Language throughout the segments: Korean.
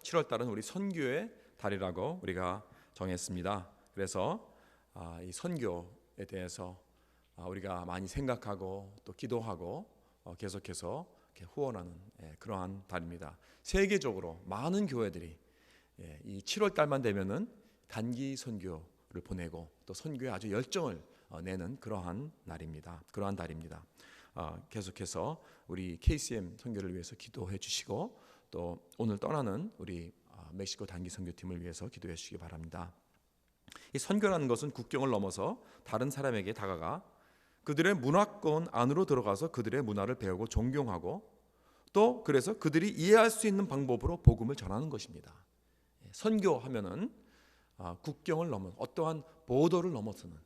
7월 달은 우리 선교의 달이라고 우리가 정했습니다. 그래서 이 선교에 대해서 우리가 많이 생각하고 또 기도하고 계속해서 후원하는 그러한 달입니다. 세계적으로 많은 교회들이 이 7월 달만 되면은 단기 선교를 보내고 또 선교에 아주 열정을 내는 그러한 날입니다. 그러한 달입니다. 계속해서 우리 KCM 선교를 위해서 기도해 주시고 또 오늘 떠나는 우리 멕시코 단기 선교팀을 위해서 기도해 주시기 바랍니다. 이 선교라는 것은 국경을 넘어서 다른 사람에게 다가가 그들의 문화권 안으로 들어가서 그들의 문화를 배우고 존경하고 또 그래서 그들이 이해할 수 있는 방법으로 복음을 전하는 것입니다. 선교하면은 국경을 넘은 어떠한 보더를 넘어서는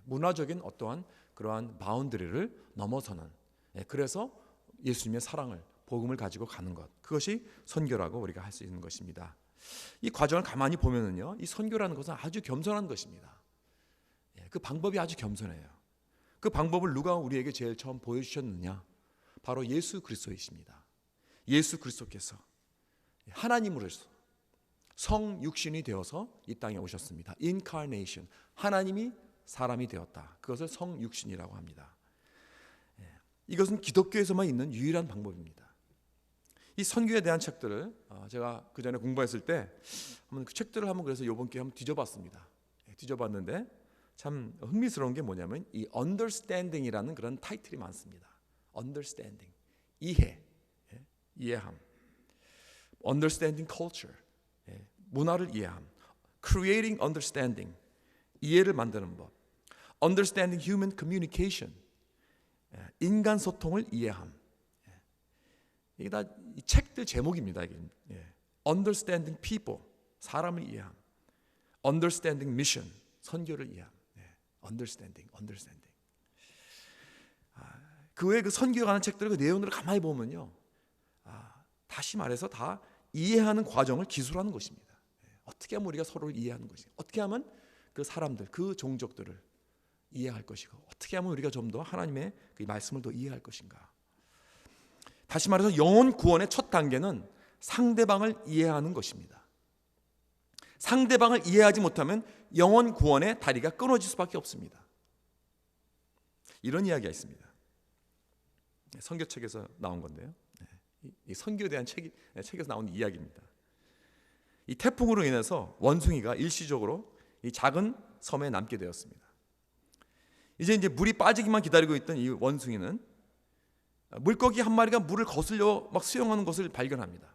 문화적인 어떠한 그러한 바운더리를 넘어서는 그래서 예수님의 사랑을 복음을 가지고 가는 것, 그것이 선교라고 우리가 할 수 있는 것입니다. 이 과정을 가만히 보면은요, 이 선교라는 것은 아주 겸손한 것입니다. 그 방법이 아주 겸손해요. 그 방법을 누가 우리에게 제일 처음 보여주셨느냐? 바로 예수 그리스도이십니다. 예수 그리스도께서 하나님으로서 성육신이 되어서 이 땅에 오셨습니다. Incarnation, 하나님이 사람이 되었다. 그것을 성육신이라고 합니다. 이것은 기독교에서만 있는 유일한 방법입니다. 이 선교에 대한 책들을 제가 그 전에 공부했을 때 한번 그 책들을 한번 그래서 이번 기회에 한번 뒤져봤습니다. 뒤져봤는데 참 흥미스러운 게 뭐냐면 이 understanding이라는 그런 타이틀이 많습니다. understanding, 이해함, understanding culture, 문화를 이해함, creating understanding, 이해를 만드는 법, understanding human communication, 인간 소통을 이해함. 이게 다 이 책들 제목입니다. 이게. Understanding people, 사람을 이해함. Understanding mission, 선교를 이해함. Understanding. 그 외에 그 선교에 관한 책들 그 내용들을 가만히 보면요, 다시 말해서 다 이해하는 과정을 기술하는 것입니다. 어떻게 하면 우리가 서로를 이해하는 것이, 어떻게 하면 그 사람들, 그 종족들을 이해할 것이고, 어떻게 하면 우리가 좀 더 하나님의 그 말씀을 더 이해할 것인가. 다시 말해서 영혼 구원의 첫 단계는 상대방을 이해하는 것입니다. 상대방을 이해하지 못하면 영혼 구원의 다리가 끊어질 수밖에 없습니다. 이런 이야기가 있습니다. 선교책에서 나온 건데요. 이 선교에 대한 책에서 나온 이야기입니다. 이 태풍으로 인해서 원숭이가 일시적으로 이 작은 섬에 남게 되었습니다. 이제 물이 빠지기만 기다리고 있던 이 원숭이는 물고기 한 마리가 물을 거슬려 막 수영하는 것을 발견합니다.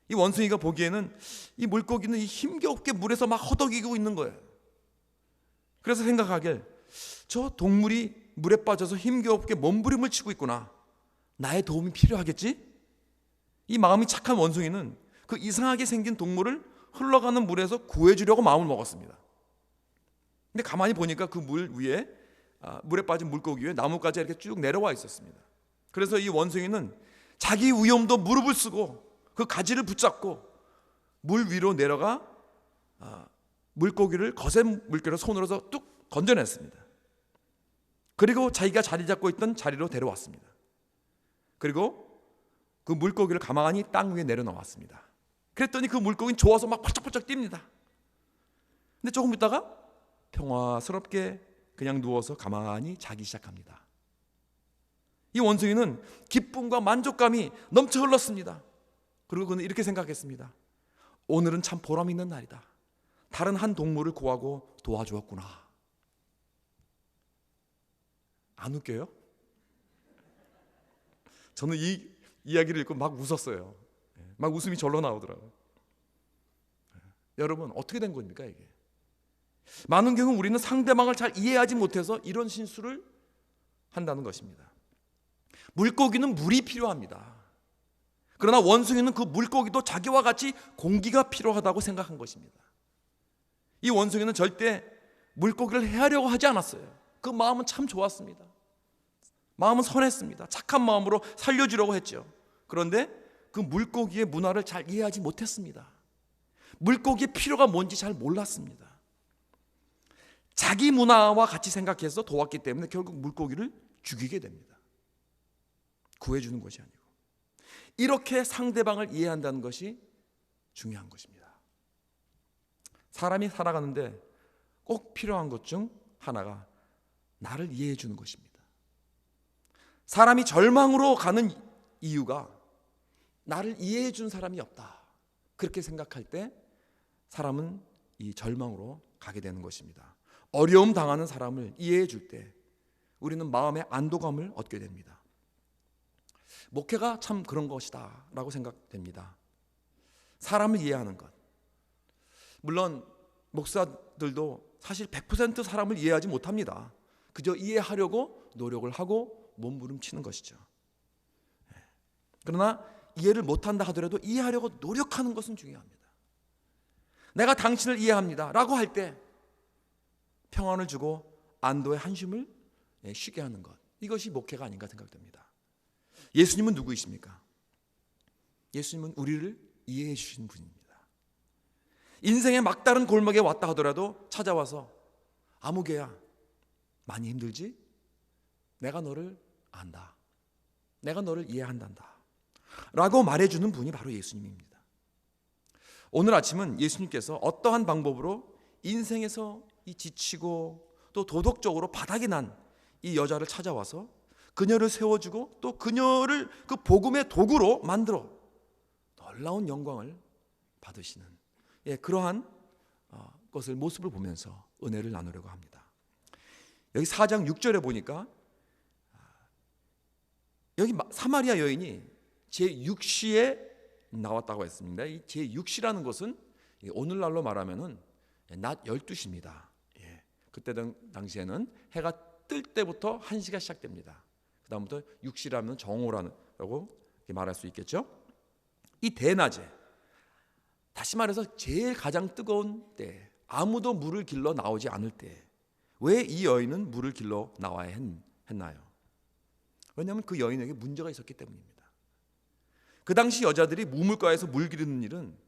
이 원숭이가 보기에는 이 물고기는 힘겹게 물에서 막 허덕이고 있는 거예요. 그래서 생각하길, 저 동물이 물에 빠져서 힘겹게 몸부림을 치고 있구나. 나의 도움이 필요하겠지? 이 마음이 착한 원숭이는 그 이상하게 생긴 동물을 흘러가는 물에서 구해주려고 마음을 먹었습니다. 근데 가만히 보니까 그 물 위에 물에 빠진 물고기 위에 나뭇가지 이렇게 쭉 내려와 있었습니다. 그래서 이 원숭이는 자기 위험도 무릎을 쓰고 그 가지를 붙잡고 물 위로 내려가 물고기를 거센 물결로 손으로서 뚝 건져냈습니다. 그리고 자기가 자리 잡고 있던 자리로 데려왔습니다. 그리고 그 물고기를 가만히 땅 위에 내려놓았습니다. 그랬더니 그 물고기는 좋아서 막 펄쩍펄쩍 뜁니다. 근데 조금 있다가 평화스럽게 그냥 누워서 가만히 자기 시작합니다. 이 원숭이는 기쁨과 만족감이 넘쳐 흘렀습니다. 그리고 그는 이렇게 생각했습니다. 오늘은 참 보람 있는 날이다. 다른 한 동물을 구하고 도와주었구나. 안 웃겨요? 저는 이 이야기를 읽고 막 웃었어요. 막 웃음이 절로 나오더라고요. 여러분, 어떻게 된 겁니까 이게? 많은 경우 우리는 상대방을 잘 이해하지 못해서 이런 실수를 한다는 것입니다. 물고기는 물이 필요합니다. 그러나 원숭이는 그 물고기도 자기와 같이 공기가 필요하다고 생각한 것입니다. 이 원숭이는 절대 물고기를 해하려고 하지 않았어요. 그 마음은 참 좋았습니다. 마음은 선했습니다. 착한 마음으로 살려주려고 했죠. 그런데 그 물고기의 문화를 잘 이해하지 못했습니다. 물고기의 필요가 뭔지 잘 몰랐습니다. 자기 문화와 같이 생각해서 도왔기 때문에 결국 물고기를 죽이게 됩니다. 구해주는 것이 아니고. 이렇게 상대방을 이해한다는 것이 중요한 것입니다. 사람이 살아가는데 꼭 필요한 것 중 하나가 나를 이해해 주는 것입니다. 사람이 절망으로 가는 이유가 나를 이해해 준 사람이 없다. 그렇게 생각할 때 사람은 이 절망으로 가게 되는 것입니다. 어려움 당하는 사람을 이해해 줄 때 우리는 마음의 안도감을 얻게 됩니다. 목회가 참 그런 것이다 라고 생각됩니다. 사람을 이해하는 것. 물론 목사들도 사실 100% 사람을 이해하지 못합니다. 그저 이해하려고 노력을 하고 몸부림치는 것이죠. 그러나 이해를 못한다 하더라도 이해하려고 노력하는 것은 중요합니다. 내가 당신을 이해합니다 라고 할 때 평안을 주고 안도의 한숨을 쉬게 하는 것, 이것이 목회가 아닌가 생각됩니다. 예수님은 누구이십니까? 예수님은 우리를 이해해 주시는 분입니다. 인생의 막다른 골목에 왔다 하더라도 찾아와서 아무개야, 많이 힘들지? 내가 너를 안다. 내가 너를 이해한단다 라고 말해주는 분이 바로 예수님입니다. 오늘 아침은 예수님께서 어떠한 방법으로 인생에서 이 지치고 또 도덕적으로 바닥이 난 이 여자를 찾아와서 그녀를 세워주고 또 그녀를 그 복음의 도구로 만들어 놀라운 영광을 받으시는 그러한 것을 모습을 보면서 은혜를 나누려고 합니다. 여기 4장 6절에 보니까 여기 사마리아 여인이 제6시에 나왔다고 했습니다. 이 제6시라는 것은 오늘날로 말하면은 낮 12시입니다. 그때 당시에는 해가 뜰 때부터 1시가 시작됩니다. 그 다음부터 6시라면 정오라고 말할 수 있겠죠. 이 대낮에, 다시 말해서 제일 가장 뜨거운 때, 아무도 물을 길러 나오지 않을 때 왜 이 여인은 물을 길러 나와야 했나요? 왜냐하면 그 여인에게 문제가 있었기 때문입니다. 그 당시 여자들이 우물가에서 물 기르는 일은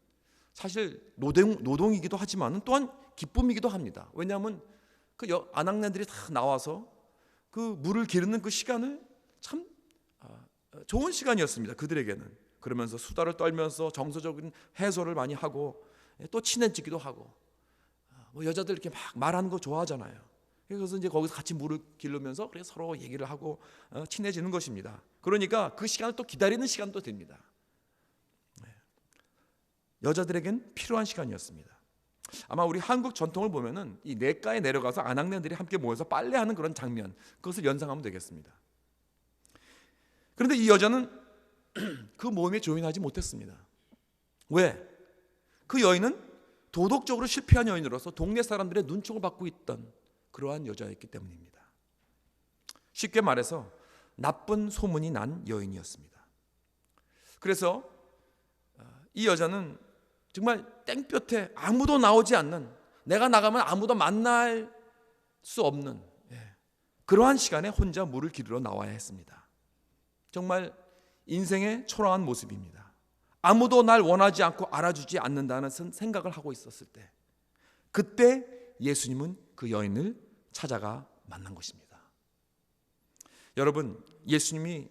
사실 노동이기도 하지만 또한 기쁨이기도 합니다. 왜냐하면 그 아낙네들이 다 나와서 그 물을 기르는 그 시간을 참 좋은 시간이었습니다. 그들에게는. 그러면서 수다를 떨면서 정서적인 해소를 많이 하고 또 친해지기도 하고, 여자들 이렇게 막 말하는 거 좋아하잖아요. 그래서 이제 거기서 같이 물을 기르면서 그래서 서로 얘기를 하고 친해지는 것입니다. 그러니까 그 시간을 또 기다리는 시간도 됩니다. 여자들에겐 필요한 시간이었습니다. 아마 우리 한국 전통을 보면은 이 냇가에 내려가서 아낙네들이 함께 모여서 빨래하는 그런 장면, 그것을 연상하면 되겠습니다. 그런데 이 여자는 그 모임에 조인하지 못했습니다. 왜? 그 여인은 도덕적으로 실패한 여인으로서 동네 사람들의 눈총을 받고 있던 그러한 여자였기 때문입니다. 쉽게 말해서 나쁜 소문이 난 여인이었습니다. 그래서 이 여자는 정말 땡볕에 아무도 나오지 않는, 내가 나가면 아무도 만날 수 없는 그러한 시간에 혼자 물을 기르러 나와야 했습니다. 정말 인생의 초라한 모습입니다. 아무도 날 원하지 않고 알아주지 않는다는 생각을 하고 있었을 때, 그때 예수님은 그 여인을 찾아가 만난 것입니다. 여러분, 예수님이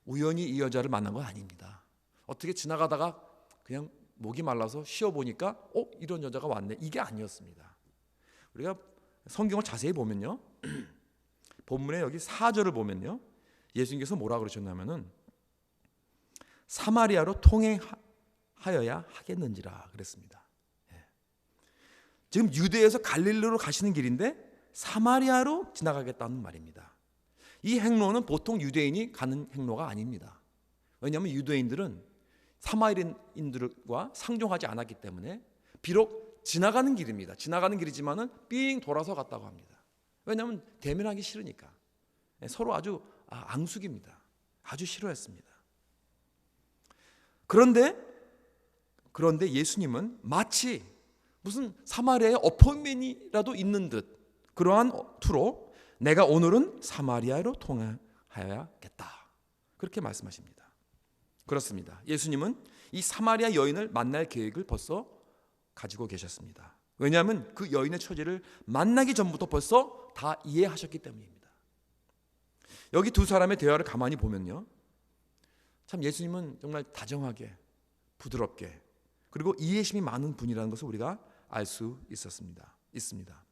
우연히 이 여자를 만난 건 아닙니다. 어떻게 지나가다가 그냥 목이 말라서 쉬어보니까 이런 여자가 왔네, 이게 아니었습니다. 우리가 성경을 자세히 보면요, 본문에 여기 4절을 보면요, 예수님께서 뭐라 그러셨냐면은 사마리아로 통행하여야 하겠는지라 그랬습니다. 지금 유대에서 갈릴리로 가시는 길인데 사마리아로 지나가겠다는 말입니다. 이 행로는 보통 유대인이 가는 행로가 아닙니다. 왜냐하면 유대인들은 사마리아인들과 상종하지 않았기 때문에 비록 지나가는 길입니다. 지나가는 길이지만은 삥 돌아서 갔다고 합니다. 왜냐하면 대면하기 싫으니까. 서로 아주 앙숙입니다. 아주 싫어했습니다. 그런데 예수님은 마치 무슨 사마리아의 어포인트ment이라도 있는 듯 그러한 투로 내가 오늘은 사마리아로 통하여야겠다, 그렇게 말씀하십니다. 그렇습니다. 예수님은 이 사마리아 여인을 만날 계획을 벌써 가지고 계셨습니다. 왜냐하면 그 여인의 처지를 만나기 전부터 벌써 다 이해하셨기 때문입니다. 여기 두 사람의 대화를 가만히 보면요, 참 예수님은 정말 다정하게, 부드럽게, 그리고 이해심이 많은 분이라는 것을 우리가 알 수 있습니다.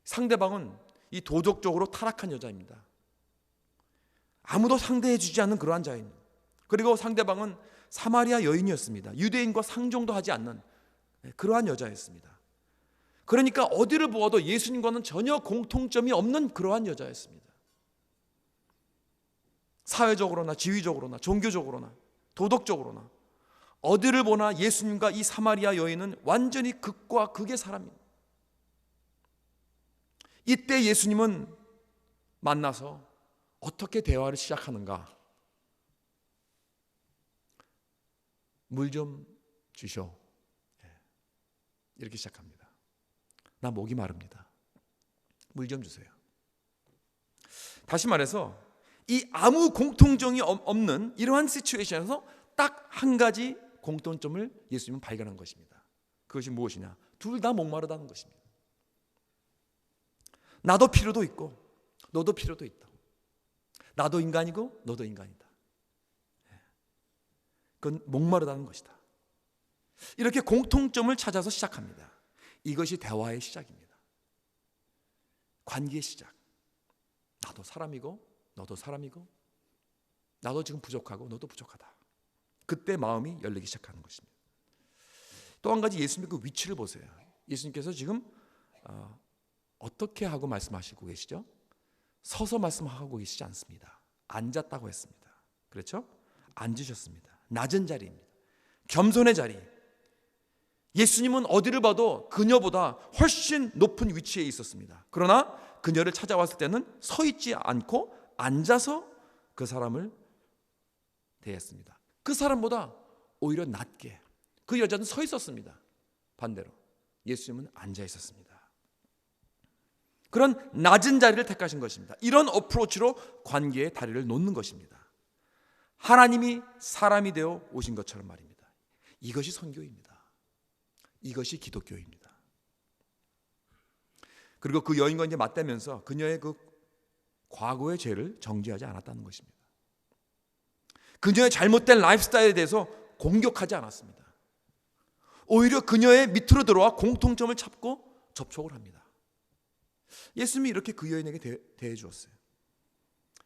상대방은 이 도덕적으로 타락한 여자입니다. 아무도 상대해 주지 않는 그러한 자입니다. 그리고 상대방은 사마리아 여인이었습니다. 유대인과 상종도 하지 않는 그러한 여자였습니다. 그러니까 어디를 보아도 예수님과는 전혀 공통점이 없는 그러한 여자였습니다. 사회적으로나 지위적으로나 종교적으로나 도덕적으로나 어디를 보나 예수님과 이 사마리아 여인은 완전히 극과 극의 사람입니다. 이때 예수님은 만나서 어떻게 대화를 시작하는가? 물 좀 주쇼. 이렇게 시작합니다. 나 목이 마릅니다. 물 좀 주세요. 다시 말해서 이 아무 공통점이 없는 이러한 시츄에이션에서 딱 한 가지 공통점을 예수님은 발견한 것입니다. 그것이 무엇이냐? 둘 다 목마르다는 것입니다. 나도 필요도 있고 너도 필요도 있다. 나도 인간이고 너도 인간이다. 그건 목마르다는 것이다. 이렇게 공통점을 찾아서 시작합니다. 이것이 대화의 시작입니다. 관계의 시작. 나도 사람이고 너도 사람이고 나도 지금 부족하고 너도 부족하다. 그때 마음이 열리기 시작하는 것입니다. 또 한 가지 예수님의 그 위치를 보세요. 예수님께서 지금 어떻게 하고 말씀하시고 계시죠? 서서 말씀하고 계시지 않습니다. 앉았다고 했습니다. 그렇죠? 앉으셨습니다. 낮은 자리입니다. 겸손의 자리. 예수님은 어디를 봐도 그녀보다 훨씬 높은 위치에 있었습니다. 그러나 그녀를 찾아왔을 때는 서 있지 않고 앉아서 그 사람을 대했습니다. 그 사람보다 오히려 낮게. 그 여자는 서 있었습니다. 반대로 예수님은 앉아 있었습니다. 그런 낮은 자리를 택하신 것입니다. 이런 어프로치로 관계의 다리를 놓는 것입니다. 하나님이 사람이 되어 오신 것처럼 말입니다. 이것이 선교입니다. 이것이 기독교입니다. 그리고 그 여인과 이제 맞대면서 그녀의 그 과거의 죄를 정죄하지 않았다는 것입니다. 그녀의 잘못된 라이프스타일에 대해서 공격하지 않았습니다. 오히려 그녀의 밑으로 들어와 공통점을 찾고 접촉을 합니다. 예수님이 이렇게 그 여인에게 대해 주었어요.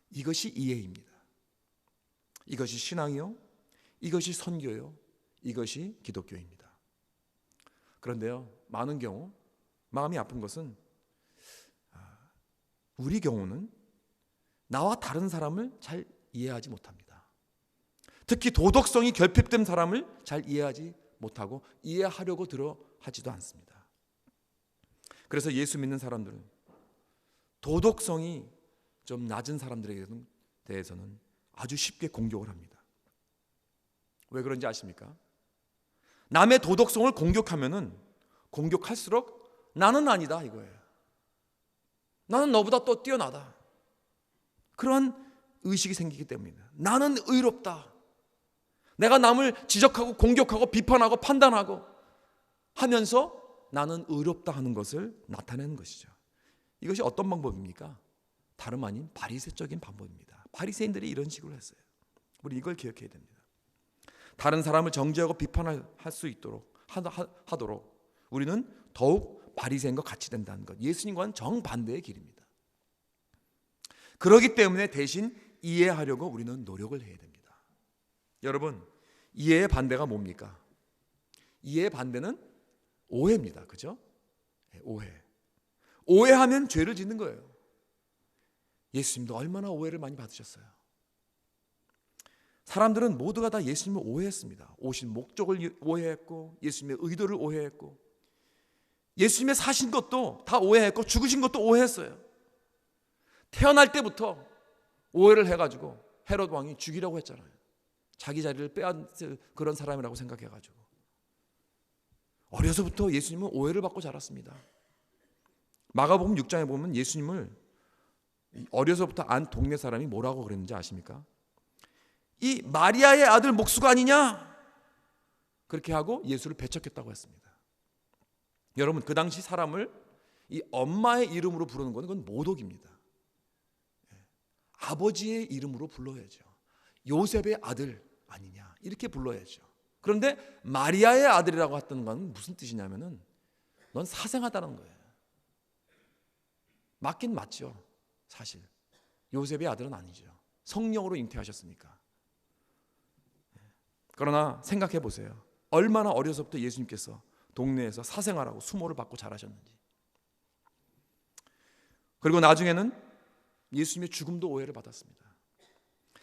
이것이 이해입니다. 이것이 신앙이요, 이것이 선교요, 이것이 기독교입니다. 그런데요, 많은 경우 마음이 아픈 것은 우리 경우는 나와 다른 사람을 잘 이해하지 못합니다. 특히 도덕성이 결핍된 사람을 잘 이해하지 못하고 이해하려고 들어 하지도 않습니다. 그래서 예수 믿는 사람들은 도덕성이 좀 낮은 사람들에 대해서는 아주 쉽게 공격을 합니다. 왜 그런지 아십니까? 남의 도덕성을 공격하면은 공격할수록 나는 아니다 이거예요. 나는 너보다 또 뛰어나다. 그런 의식이 생기기 때문입니다. 나는 의롭다. 내가 남을 지적하고 공격하고 비판하고 판단하고 하면서 나는 의롭다 하는 것을 나타내는 것이죠. 이것이 어떤 방법입니까? 다름 아닌 바리새적인 방법입니다. 바리새인들이 이런 식으로 했어요. 우리 이걸 기억해야 됩니다. 다른 사람을 정죄하고 비판할 수 있도록 하도록 우리는 더욱 바리새인과 같이 된다는 것. 예수님과는 정반대의 길입니다. 그렇기 때문에 대신 이해하려고 우리는 노력을 해야 됩니다. 여러분, 이해의 반대가 뭡니까? 이해의 반대는 오해입니다. 그죠? 오해. 오해하면 죄를 짓는 거예요. 예수님도 얼마나 오해를 많이 받으셨어요. 사람들은 모두가 다 예수님을 오해했습니다. 오신 목적을 오해했고 예수님의 의도를 오해했고 예수님의 사신 것도 다 오해했고 죽으신 것도 오해했어요. 태어날 때부터 오해를 해가지고 헤롯 왕이 죽이려고 했잖아요. 자기 자리를 빼앗을 그런 사람이라고 생각해가지고 어려서부터 예수님은 오해를 받고 자랐습니다. 마가복음 6장에 보면 예수님을 어려서부터 안 동네 사람이 뭐라고 그랬는지 아십니까? 이 마리아의 아들 목수가 아니냐? 그렇게 하고 예수를 배척했다고 했습니다. 여러분, 그 당시 사람을 이 엄마의 이름으로 부르는 건 그건 모독입니다. 아버지의 이름으로 불러야죠. 요셉의 아들 아니냐 이렇게 불러야죠. 그런데 마리아의 아들이라고 했던 건 무슨 뜻이냐면은 넌 사생하다는 거예요. 맞긴 맞죠. 사실 요셉의 아들은 아니죠. 성령으로 잉태하셨으니까. 그러나 생각해 보세요. 얼마나 어려서부터 예수님께서 동네에서 사생활하고 수모를 받고 자라셨는지. 그리고 나중에는 예수님의 죽음도 오해를 받았습니다.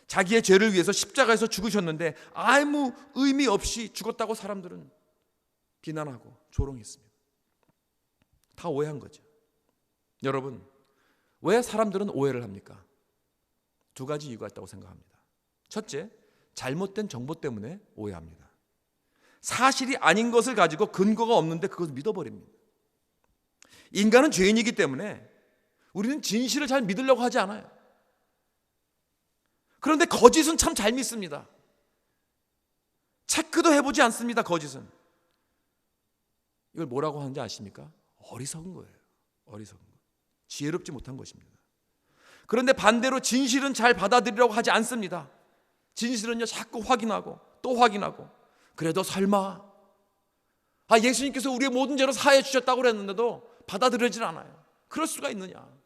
자기의 죄를 위해서 십자가에서 죽으셨는데 아무 의미 없이 죽었다고 사람들은 비난하고 조롱했습니다. 다 오해한 거죠. 여러분, 왜 사람들은 오해를 합니까? 두 가지 이유가 있다고 생각합니다. 첫째, 잘못된 정보 때문에 오해합니다. 사실이 아닌 것을 가지고 근거가 없는데 그것을 믿어버립니다. 인간은 죄인이기 때문에 우리는 진실을 잘 믿으려고 하지 않아요. 그런데 거짓은 참 잘 믿습니다. 체크도 해보지 않습니다. 거짓은. 이걸 뭐라고 하는지 아십니까? 어리석은 거예요. 어리석은 거. 지혜롭지 못한 것입니다. 그런데 반대로 진실은 잘 받아들이려고 하지 않습니다. 진실은요 자꾸 확인하고 또 확인하고, 그래도 설마 예수님께서 우리의 모든 죄로 사해 주셨다고 그랬는데도 받아들여지질 않아요. 그럴 수가 있느냐.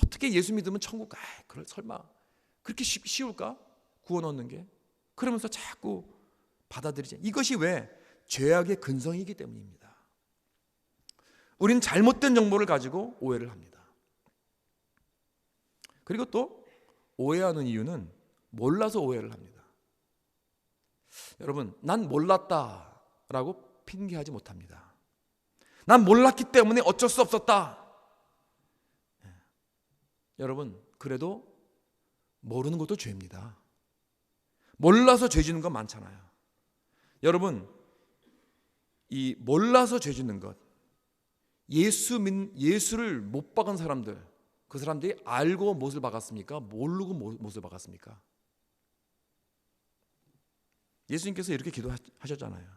어떻게 예수 믿으면 천국 그럴 설마 그렇게 쉬울까? 구원 얻는 게. 그러면서 자꾸 받아들이지. 이것이 왜? 죄악의 근성이기 때문입니다. 우린 잘못된 정보를 가지고 오해를 합니다. 그리고 또 오해하는 이유는 몰라서 오해를 합니다. 여러분, 난 몰랐다라고 핑계하지 못합니다. 난 몰랐기 때문에 어쩔 수 없었다. 여러분, 그래도 모르는 것도 죄입니다. 몰라서 죄 짓는 건 많잖아요. 여러분, 이 몰라서 죄 짓는 것, 예수를 못 박은 사람들, 그 사람들이 알고 못을 박았습니까? 모르고 못을 박았습니까? 예수님께서 이렇게 기도하셨잖아요.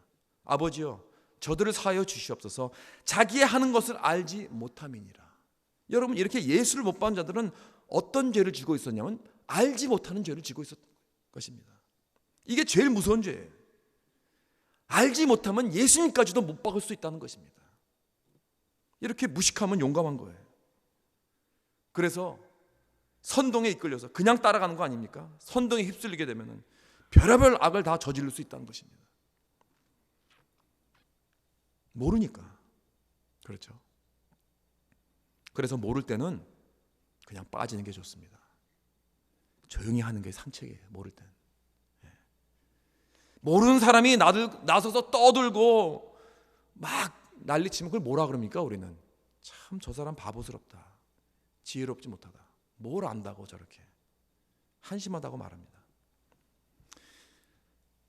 아버지여, 저들을 사하여 주시옵소서. 자기의 하는 것을 알지 못함이니라. 여러분, 이렇게 예수를 못 받은 자들은 어떤 죄를 지고 있었냐면 알지 못하는 죄를 지고 있었던 것입니다. 이게 제일 무서운 죄예요. 알지 못하면 예수님까지도 못 박을 수 있다는 것입니다. 이렇게 무식하면 용감한 거예요. 그래서 선동에 이끌려서 그냥 따라가는 거 아닙니까? 선동에 휩쓸리게 되면 별의별 악을 다 저지를 수 있다는 것입니다. 모르니까. 그렇죠. 그래서 모를 때는 그냥 빠지는 게 좋습니다. 조용히 하는 게 상책이에요. 모를 때는. 모르는 사람이 나서서 떠들고 막 난리치면 그걸 뭐라 그럽니까? 우리는 참 저 사람 바보스럽다, 지혜롭지 못하다, 뭘 안다고 저렇게 한심하다고 말합니다.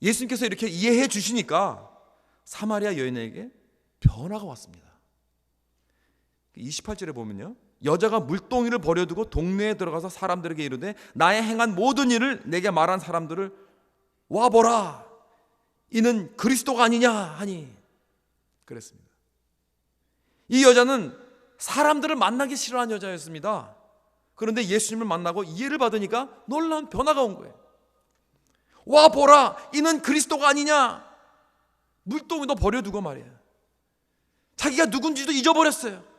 예수님께서 이렇게 이해해 주시니까 사마리아 여인에게 변화가 왔습니다. 28절에 보면요, 여자가 물동이를 버려두고 동네에 들어가서 사람들에게 이르되 나의 행한 모든 일을 내게 말한 사람들을 와보라, 이는 그리스도가 아니냐 하니 그랬습니다. 이 여자는 사람들을 만나기 싫어하는 여자였습니다. 그런데 예수님을 만나고 이해를 받으니까 놀라운 변화가 온 거예요. 와보라, 이는 그리스도가 아니냐. 물동이도 버려두고 말이에요. 자기가 누군지도 잊어버렸어요.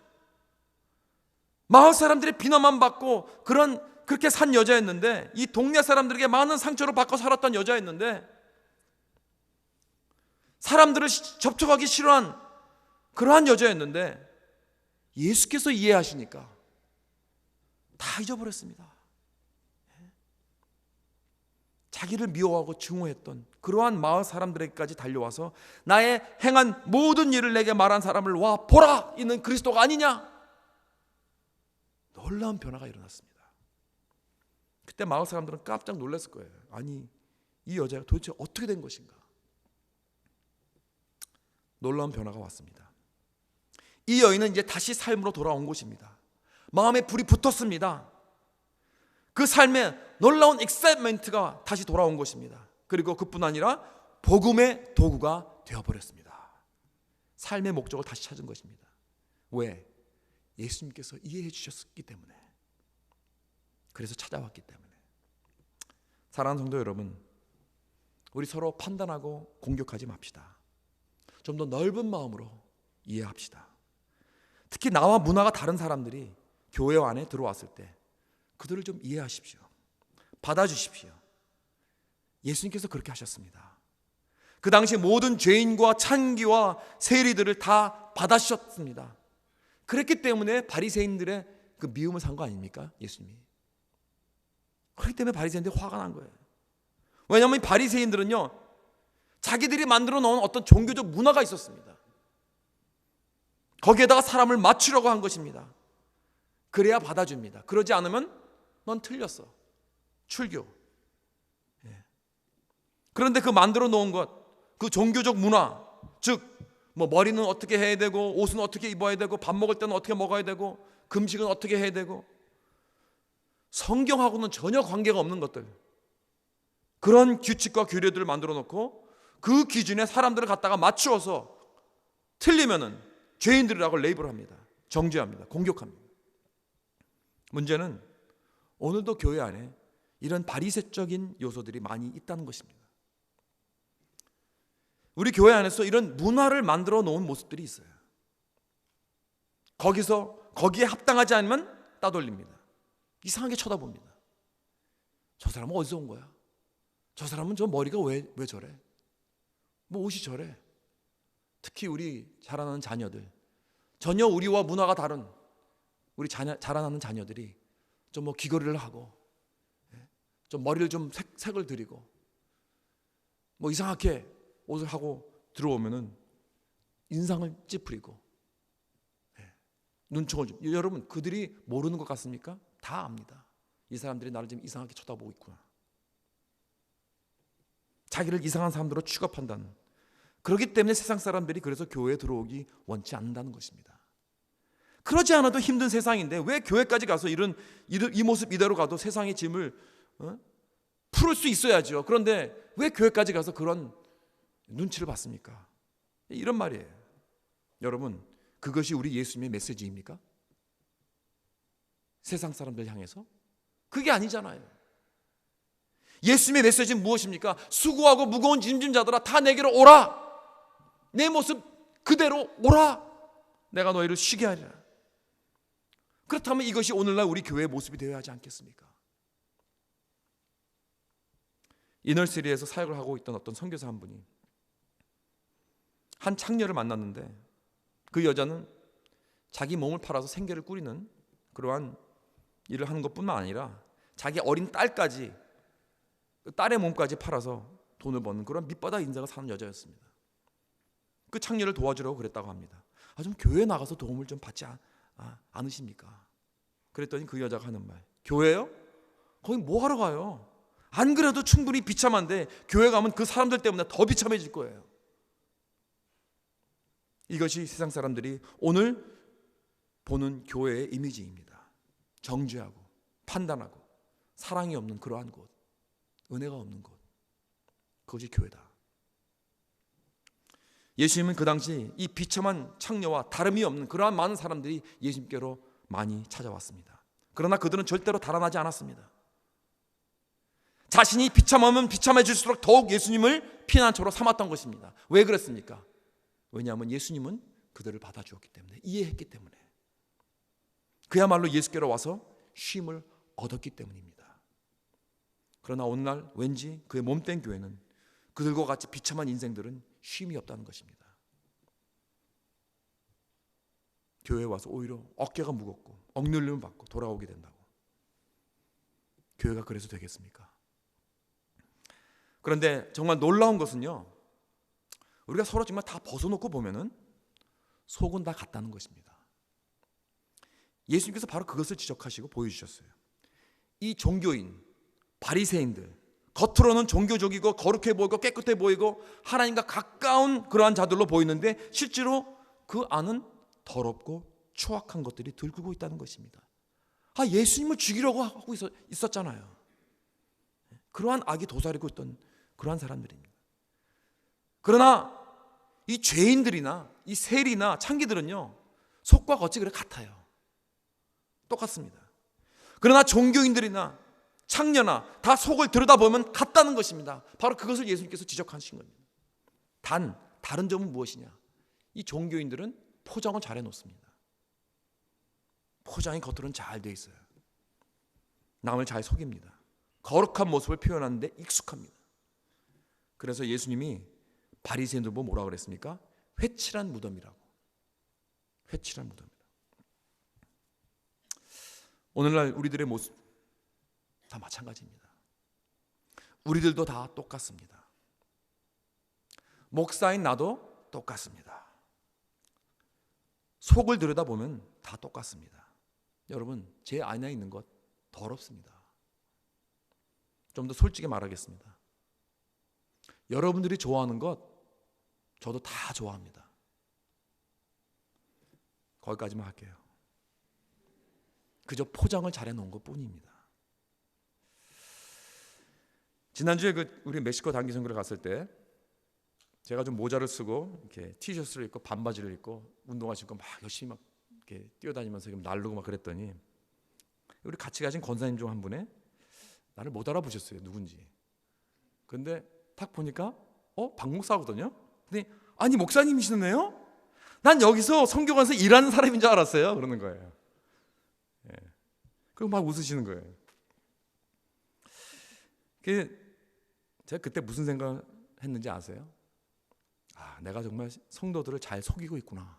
마을 사람들의 비난만 받고 그렇게 산 여자였는데, 이 동네 사람들에게 많은 상처를 받고 살았던 여자였는데, 사람들을 접촉하기 싫어한 그러한 여자였는데 예수께서 이해하시니까 다 잊어버렸습니다. 자기를 미워하고 증오했던 그러한 마을 사람들에게까지 달려와서 나의 행한 모든 일을 내게 말한 사람을 와 보라, 이는 그리스도가 아니냐. 놀라운 변화가 일어났습니다. 그때 마을 사람들은 깜짝 놀랐을 거예요. 아니, 이 여자가 도대체 어떻게 된 것인가. 놀라운 변화가 왔습니다. 이 여인은 이제 다시 삶으로 돌아온 것입니다. 마음에 불이 붙었습니다. 그 삶에 놀라운 익사이트먼트가 다시 돌아온 것입니다. 그리고 그뿐 아니라 복음의 도구가 되어버렸습니다. 삶의 목적을 다시 찾은 것입니다. 왜? 예수님께서 이해해 주셨기 때문에. 그래서 찾아왔기 때문에. 사랑하는 성도 여러분, 우리 서로 판단하고 공격하지 맙시다. 좀 더 넓은 마음으로 이해합시다. 특히 나와 문화가 다른 사람들이 교회 안에 들어왔을 때 그들을 좀 이해하십시오. 받아주십시오. 예수님께서 그렇게 하셨습니다. 그 당시 모든 죄인과 창기와 세리들을 다 받아주셨습니다. 그랬기 때문에 바리새인들의 그 미움을 산 거 아닙니까? 예수님이. 그렇기 때문에 바리새인들이 화가 난 거예요. 왜냐하면 바리새인들은요, 자기들이 만들어 놓은 어떤 종교적 문화가 있었습니다. 거기에다가 사람을 맞추려고 한 것입니다. 그래야 받아줍니다. 그러지 않으면 넌 틀렸어. 출교. 그런데 그 만들어 놓은 것, 그 종교적 문화, 즉 뭐 머리는 어떻게 해야 되고, 옷은 어떻게 입어야 되고, 밥 먹을 때는 어떻게 먹어야 되고, 금식은 어떻게 해야 되고, 성경하고는 전혀 관계가 없는 것들, 그런 규칙과 규례들을 만들어 놓고 그 기준에 사람들을 갖다가 맞추어서 틀리면은 죄인들이라고 레이블합니다. 정죄합니다. 공격합니다. 문제는 오늘도 교회 안에 이런 바리새적인 요소들이 많이 있다는 것입니다. 우리 교회 안에서 이런 문화를 만들어 놓은 모습들이 있어요. 거기에 합당하지 않으면 따돌립니다. 이상하게 쳐다봅니다. 저 사람은 어디서 온 거야? 저 사람은 저 머리가 왜 저래? 뭐 옷이 저래? 특히 우리 자라나는 자녀들, 전혀 우리와 문화가 다른 우리 자라나는 자녀들이 좀 뭐 귀걸이를 하고, 좀 머리를 좀 색을 들이고, 뭐 이상하게 옷을 하고 들어오면은 인상을 찌푸리고, 눈총을 좀. 여러분, 그들이 모르는 것 같습니까? 다 압니다. 이 사람들이 나를 지금 이상하게 쳐다보고 있구나. 자기를 이상한 사람들로 취급한다는. 그렇기 때문에 세상 사람들이 그래서 교회에 들어오기 원치 않는다는 것입니다. 그러지 않아도 힘든 세상인데 왜 교회까지 가서 이 모습 이대로 가도 세상의 짐을 풀을 수 있어야죠. 그런데 왜 교회까지 가서 그런 눈치를 받습니까? 이런 말이에요. 여러분, 그것이 우리 예수님의 메시지입니까? 세상 사람들 향해서? 그게 아니잖아요. 예수님의 메시지는 무엇입니까? 수고하고 무거운 짐진 자들아 다 내게로 오라. 내 모습 그대로 오라. 내가 너희를 쉬게 하리라. 그렇다면 이것이 오늘날 우리 교회의 모습이 되어야 하지 않겠습니까? 이너시리에서 사역을 하고 있던 어떤 선교사 한 분이 한 창녀를 만났는데 그 여자는 자기 몸을 팔아서 생계를 꾸리는 그러한 일을 하는 것뿐만 아니라 자기 어린 딸까지, 딸의 몸까지 팔아서 돈을 버는 그런 밑바닥 인생을 사는 여자였습니다. 그 창녀를 도와주려고 그랬다고 합니다. 좀 교회에 나가서 도움을 좀 받지 않으십니까? 그랬더니 그 여자가 하는 말, 교회요? 거기 뭐 하러 가요? 안 그래도 충분히 비참한데 교회 가면 그 사람들 때문에 더 비참해질 거예요. 이것이 세상 사람들이 오늘 보는 교회의 이미지입니다. 정죄하고 판단하고 사랑이 없는 그러한 곳, 은혜가 없는 곳, 그것이 교회다. 예수님은 그 당시 이 비참한 창녀와 다름이 없는 그러한 많은 사람들이 예수님께로 많이 찾아왔습니다. 그러나 그들은 절대로 달아나지 않았습니다. 자신이 비참하면 비참해질수록 더욱 예수님을 피난처로 삼았던 것입니다. 왜 그랬습니까? 왜냐하면 예수님은 그들을 받아주었기 때문에, 이해했기 때문에, 그야말로 예수께로 와서 쉼을 얻었기 때문입니다. 그러나 오늘날 왠지 그의 몸된 교회는 그들과 같이 비참한 인생들은 쉼이 없다는 것입니다. 교회에 와서 오히려 어깨가 무겁고 억눌림을 받고 돌아오게 된다고. 교회가 그래서 되겠습니까? 그런데 정말 놀라운 것은요, 우리가 서로 정말 다 벗어놓고 보면은 속은 다 같다는 것입니다. 예수님께서 바로 그것을 지적하시고 보여주셨어요. 이 종교인, 바리새인들, 겉으로는 종교적이고 거룩해 보이고 깨끗해 보이고 하나님과 가까운 그러한 자들로 보이는데 실제로 그 안은 더럽고 추악한 것들이 들끓고 있다는 것입니다. 예수님을 죽이려고 하고 있었잖아요. 그러한 악이 도사리고 있던 그러한 사람들입니다. 그러나 이 죄인들이나 이 세리나 창기들은요, 속과 겉이 그래 같아요. 똑같습니다. 그러나 종교인들이나 창녀나 다 속을 들여다보면 같다는 것입니다. 바로 그것을 예수님께서 지적하신 겁니다. 단 다른 점은 무엇이냐? 이 종교인들은 포장을 잘 해놓습니다. 포장이 겉으로는 잘 돼 있어요. 남을 잘 속입니다. 거룩한 모습을 표현하는데 익숙합니다. 그래서 예수님이 바리새인들 보고 뭐라고 그랬습니까? 회칠한 무덤이라고. 회칠한 무덤이라고. 오늘날 우리들의 모습 다 마찬가지입니다. 우리들도 다 똑같습니다. 목사인 나도 똑같습니다. 속을 들여다보면 다 똑같습니다. 여러분, 제 안에 있는 것 더럽습니다. 좀 더 솔직히 말하겠습니다. 여러분들이 좋아하는 것 저도 다 좋아합니다. 거기까지만 할게요. 그저 포장을 잘 해놓은 것 뿐입니다. 지난주에 우리 멕시코 단기 선교를 갔을 때 제가 좀 모자를 쓰고 이렇게 티셔츠를 입고 반바지를 입고 운동화 신고 막 열심히 막 이렇게 뛰어다니면서 날르고 막 그랬더니 우리 같이 가신 권사님 중 한 분이 나를 못 알아보셨어요. 누군지. 근데 딱 보니까 박 목사거든요. 근데 아니 목사님이시네요? 난 여기서 선교관에서 일하는 사람인 줄 알았어요. 그러는 거예요. 예. 그리고 막 웃으시는 거예요. 제가 그때 무슨 생각했는지 아세요? 내가 정말 성도들을 잘 속이고 있구나.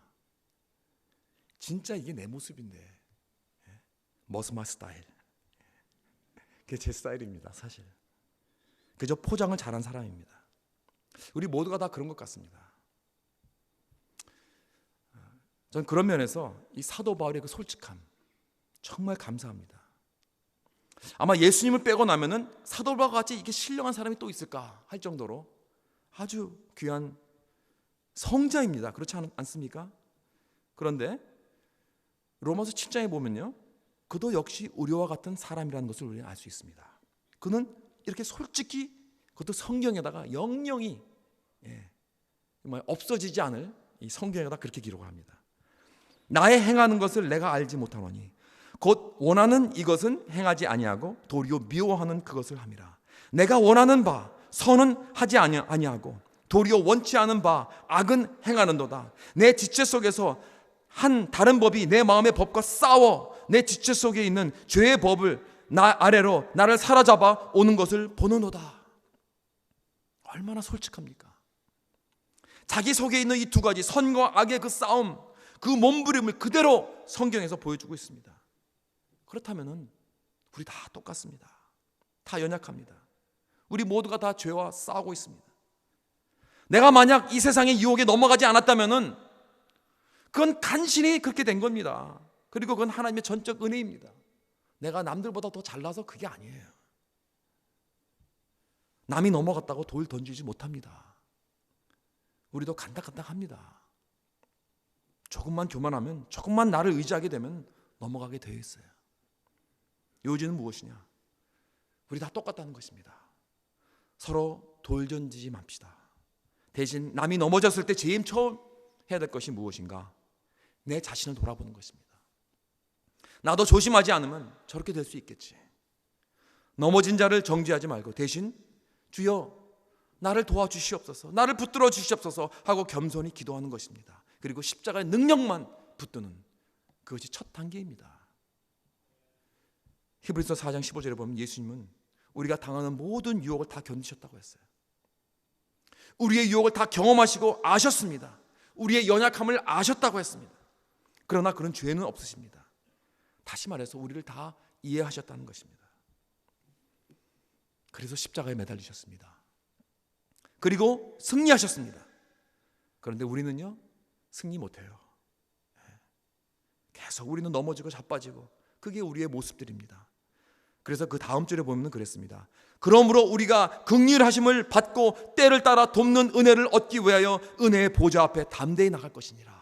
진짜 이게 내 모습인데. 머스마 스타일. 그게 제 스타일입니다. 사실. 그저 포장을 잘한 사람입니다. 우리 모두가 다 그런 것 같습니다. 저는 그런 면에서 이 사도 바울의 그 솔직함 정말 감사합니다. 아마 예수님을 빼고 나면은 사도 바울과 같이 이게 신령한 사람이 또 있을까 할 정도로 아주 귀한 성자입니다. 그렇지 않습니까? 그런데 로마서 7장에 보면요, 그도 역시 우리와 같은 사람이라는 것을 우리는 알 수 있습니다. 그는 이렇게 솔직히 그것도 성경에다가 영영이 없어지지 않을 이 성경에다 그렇게 기록을 합니다. 나의 행하는 것을 내가 알지 못하노니 곧 원하는 이것은 행하지 아니하고 도리어 미워하는 그것을 함이라. 내가 원하는 바 선은 하지 아니하고 도리어 원치 않은 바 악은 행하는도다. 내 지체 속에서 한 다른 법이 내 마음의 법과 싸워 내 지체 속에 있는 죄의 법을 나 아래로 나를 사로잡아 오는 것을 보는도다. 얼마나 솔직합니까? 자기 속에 있는 이 두 가지 선과 악의 그 싸움, 그 몸부림을 그대로 성경에서 보여주고 있습니다. 그렇다면은 우리 다 똑같습니다. 다 연약합니다. 우리 모두가 다 죄와 싸우고 있습니다. 내가 만약 이 세상의 유혹에 넘어가지 않았다면은 그건 간신히 그렇게 된 겁니다. 그리고 그건 하나님의 전적 은혜입니다. 내가 남들보다 더 잘나서 그게 아니에요. 남이 넘어갔다고 돌 던지지 못합니다. 우리도 간당간당합니다. 조금만 교만하면, 조금만 나를 의지하게 되면 넘어가게 되어 있어요. 요지는 무엇이냐? 우리 다 똑같다는 것입니다. 서로 돌 던지지 맙시다. 대신 남이 넘어졌을 때 제일 처음 해야 될 것이 무엇인가? 내 자신을 돌아보는 것입니다. 나도 조심하지 않으면 저렇게 될 수 있겠지. 넘어진 자를 정죄하지 말고 대신 주여 나를 도와주시옵소서, 나를 붙들어 주시옵소서 하고 겸손히 기도하는 것입니다. 그리고 십자가의 능력만 붙드는 그것이 첫 단계입니다. 히브리서 4장 15절에 보면 예수님은 우리가 당하는 모든 유혹을 다 견디셨다고 했어요. 우리의 유혹을 다 경험하시고 아셨습니다. 우리의 연약함을 아셨다고 했습니다. 그러나 그런 죄는 없으십니다. 다시 말해서 우리를 다 이해하셨다는 것입니다. 그래서 십자가에 매달리셨습니다. 그리고 승리하셨습니다. 그런데 우리는요, 승리 못해요. 계속 우리는 넘어지고 자빠지고 그게 우리의 모습들입니다. 그래서 그 다음 절에 보면 그랬습니다. 그러므로 우리가 긍휼하심을 받고 때를 따라 돕는 은혜를 얻기 위하여 은혜의 보좌 앞에 담대히 나갈 것이니라.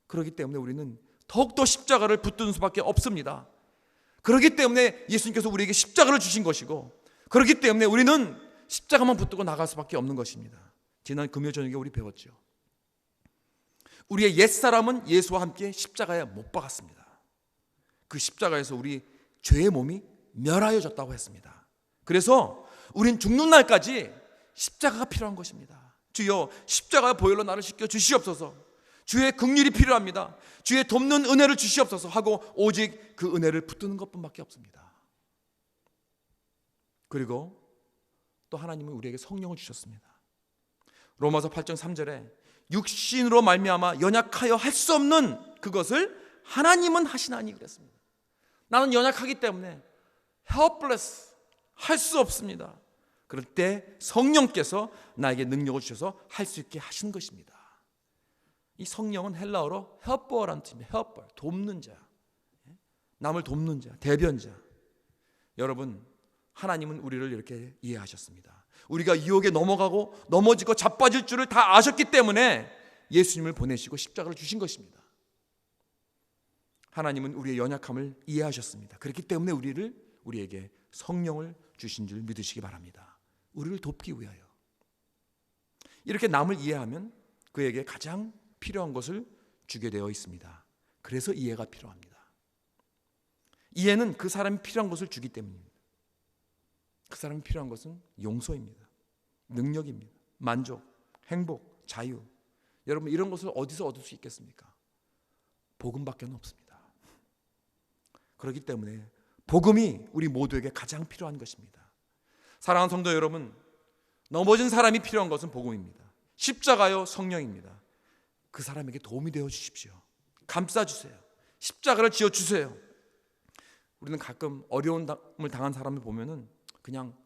그렇기 때문에 우리는 더욱더 십자가를 붙드는 수밖에 없습니다. 그렇기 때문에 예수님께서 우리에게 십자가를 주신 것이고, 그렇기 때문에 우리는 십자가만 붙들고 나갈 수밖에 없는 것입니다. 지난 금요 저녁에 우리 배웠죠. 우리의 옛사람은 예수와 함께 십자가에 못 박았습니다. 그 십자가에서 우리 죄의 몸이 멸하여졌다고 했습니다. 그래서 우린 죽는 날까지 십자가가 필요한 것입니다. 주여, 십자가 보혈로 나를 씻겨 주시옵소서. 주의 긍휼이 필요합니다. 주의 돕는 은혜를 주시옵소서 하고 오직 그 은혜를 붙드는 것뿐밖에 없습니다. 그리고 또 하나님은 우리에게 성령을 주셨습니다. 로마서 8장 3절에 육신으로 말미암아 연약하여 할 수 없는 그것을 하나님은 하시나니 그랬습니다. 나는 연약하기 때문에 helpless, 할 수 없습니다. 그럴 때 성령께서 나에게 능력을 주셔서 할 수 있게 하시는 것입니다. 이 성령은 헬라어로 helper라는 뜻입니다. helper, 돕는 자, 남을 돕는 자, 대변자. 여러분, 하나님은 우리를 이렇게 이해하셨습니다. 우리가 유혹에 넘어가고 넘어지고 자빠질 줄을 다 아셨기 때문에 예수님을 보내시고 십자가를 주신 것입니다. 하나님은 우리의 연약함을 이해하셨습니다. 그렇기 때문에 우리에게 성령을 주신 줄 믿으시기 바랍니다. 우리를 돕기 위하여. 이렇게 남을 이해하면 그에게 가장 필요한 것을 주게 되어 있습니다. 그래서 이해가 필요합니다. 이해는 그 사람이 필요한 것을 주기 때문입니다. 그 사람이 필요한 것은 용서입니다. 능력입니다. 만족, 행복, 자유. 여러분, 이런 것을 어디서 얻을 수 있겠습니까? 복음밖에 없습니다. 그렇기 때문에 복음이 우리 모두에게 가장 필요한 것입니다. 사랑하는 성도 여러분, 넘어진 사람이 필요한 것은 복음입니다. 십자가요, 성령입니다. 그 사람에게 도움이 되어 주십시오. 감싸주세요. 십자가를 지어주세요. 우리는 가끔 어려움을 당한 사람을 보면은 그냥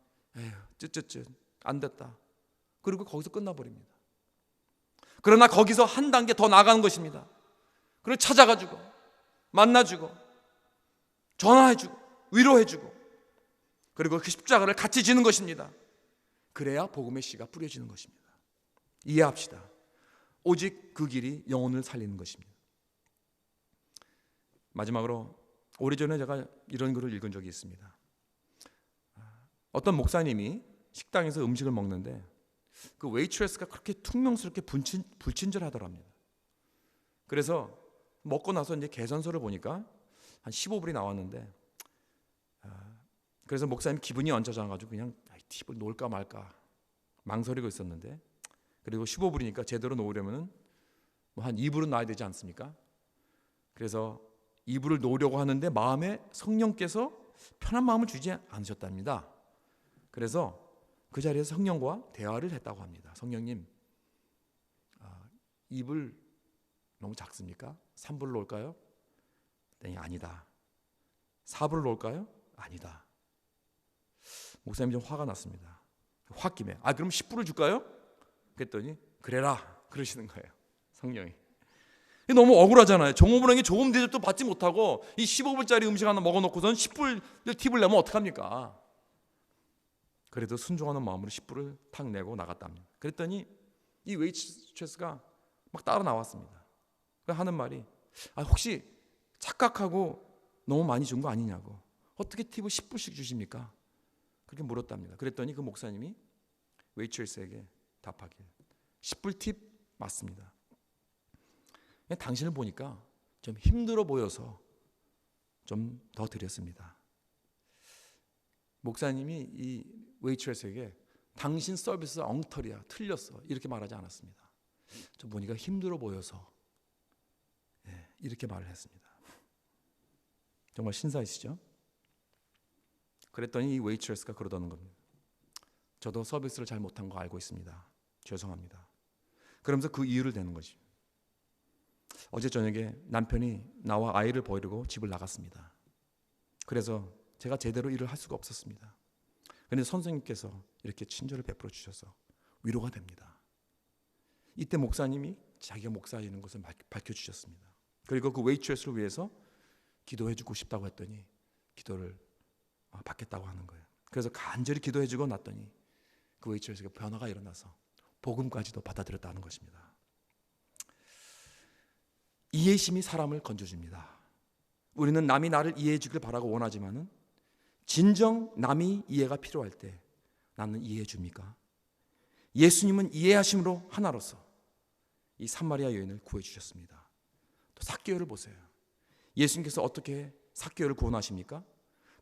쯧쯧쯧 안 됐다. 그리고 거기서 끝나버립니다. 그러나 거기서 한 단계 더 나가는 것입니다. 그리고 찾아가지고 만나주고 전화해주고 위로해주고 그리고 그 십자가를 같이 지는 것입니다. 그래야 복음의 씨가 뿌려지는 것입니다. 이해합시다. 오직 그 길이 영혼을 살리는 것입니다. 마지막으로 오래전에 제가 이런 글을 읽은 적이 있습니다. 어떤 목사님이 식당에서 음식을 먹는데 그 웨이트레스가 그렇게 퉁명스럽게 불친절하더랍니다. 그래서 먹고 나서 이제 계산서를 보니까 한 15불이 나왔는데 그래서 목사님 기분이 얹혀져가지고 그냥 팁을 놓을까 말까 망설이고 있었는데 그리고 15불이니까 제대로 놓으려면 한 2불은 놔야 되지 않습니까? 그래서 2불을 놓으려고 하는데 마음에 성령께서 편한 마음을 주지 않으셨답니다. 그래서 그 자리에서 성령과 대화를 했다고 합니다. 성령님, 2불 너무 작습니까? 3불 놓을까요? 네, 아니다. 4불 놓을까요? 아니다. 목사님이 좀 화가 났습니다. 홧김에 그럼 10불을 줄까요? 그랬더니 그래라 그러시는 거예요. 성령이. 너무 억울하잖아요. 종업원에게 좋은 대접도 받지 못하고 이 15불짜리 음식 하나 먹어놓고선 10불 팁을 내면 어떡합니까? 그래도 순종하는 마음으로 10불을 탁 내고 나갔답니다. 그랬더니 이 웨이트레스가 막 따라 나왔습니다. 하는 말이 혹시 착각하고 너무 많이 준 거 아니냐고. 어떻게 팁을 10불씩 주십니까? 그렇게 물었답니다. 그랬더니 그 목사님이 웨이트레스에게 답하길 10불 팁 맞습니다. 당신을 보니까 좀 힘들어 보여서 좀 더 드렸습니다. 목사님이 이 웨이트레스에게 당신 서비스 엉터리야, 틀렸어 이렇게 말하지 않았습니다. 좀 보니까 힘들어 보여서 이렇게 말을 했습니다. 정말 신사이시죠? 그랬더니 이 웨이트레스가 그러더는 겁니다. 저도 서비스를 잘 못한 거 알고 있습니다. 죄송합니다. 그러면서 그 이유를 대는 거지. 어제 저녁에 남편이 나와 아이를 버리고 집을 나갔습니다. 그래서 제가 제대로 일을 할 수가 없었습니다. 그런데 선생님께서 이렇게 친절을 베풀어 주셔서 위로가 됩니다. 이때 목사님이 자기가 목사이는 것을 밝혀주셨습니다. 그리고 그 웨이트레스를 위해서 기도해주고 싶다고 했더니 기도를 받겠다고 하는 거예요. 그래서 간절히 기도해주고 났더니 그 웨이트레스가 변화가 일어나서 복음까지도 받아들였다는 것입니다. 이해심이 사람을 건져줍니다. 우리는 남이 나를 이해해 주길 바라고 원하지만은 진정 남이 이해가 필요할 때 나는 이해해 줍니까? 예수님은 이해하심으로 하나로서 이 사마리아 여인을 구해 주셨습니다. 또 삭개오를 보세요. 예수님께서 어떻게 삭개오를 구원하십니까?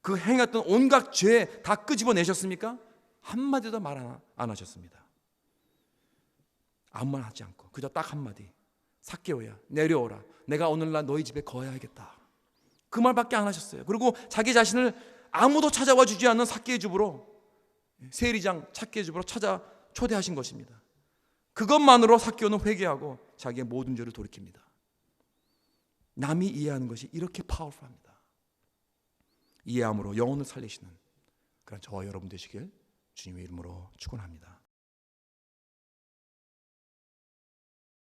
그 행했던 온갖 죄 다 끄집어내셨습니까? 한마디도 말 안 하셨습니다. 아무 말 하지 않고 그저 딱 한마디, 삭개오야 내려오라, 내가 오늘날 너희 집에 거해야겠다. 그 말밖에 안 하셨어요. 그리고 자기 자신을 아무도 찾아와 주지 않는 삭개의 집으로, 세리장 삭개의 집으로 찾아 초대하신 것입니다. 그것만으로 삭개오는 회개하고 자기의 모든 죄를 돌이킵니다. 남이 이해하는 것이 이렇게 파워풀합니다. 이해함으로 영혼을 살리시는 그런 저와 여러분 되시길 주님의 이름으로 축원합니다.